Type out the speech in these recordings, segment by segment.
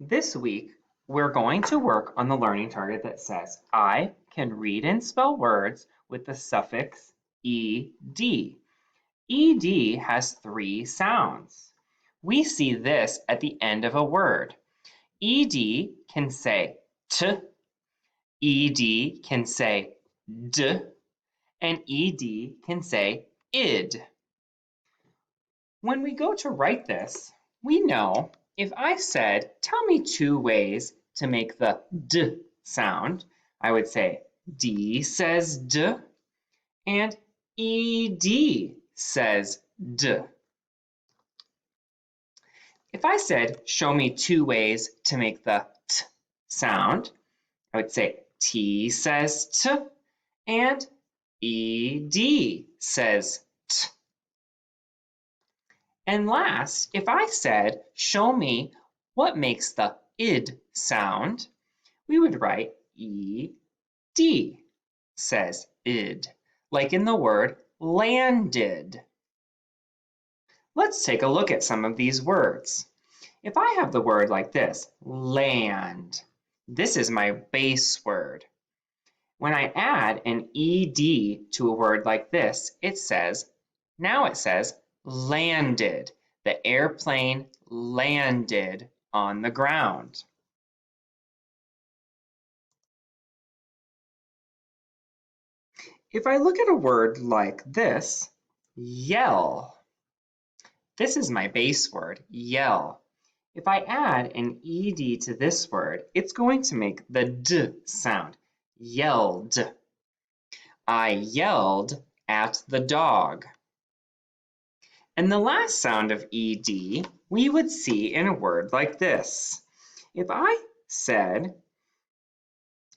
This week, we're going to work on the learning target that says, I can read and spell words with the suffix ed. Ed has three sounds. We see this at the end of a word. Ed can say t, ed can say d, and ed can say id. When we go to write this, we know if I said, tell me two ways to make the d sound, I would say D says d and ed says d. If I said, show me two ways to make the t sound, I would say T says t and ed says t. And last, if I said, show me what makes the id sound, we would write ed says id, like in the word landed. Let's take a look at some of these words. If I have the word like this, land, this is my base word. When I add an ed to a word like this, now it says landed. The airplane landed on the ground. If I look at a word like this, yell, this is my base word, yell. If I add an ed to this word, it's going to make the d sound, yelled. I yelled at the dog. And the last sound of ed we would see in a word like this. If I said,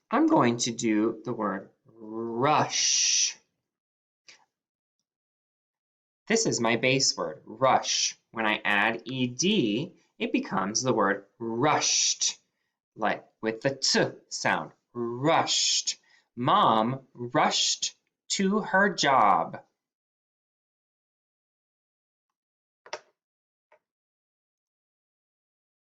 I'm going to do the word rush. This is my base word, rush. When I add ed, it becomes the word rushed, like with the t sound, rushed. Mom rushed to her job.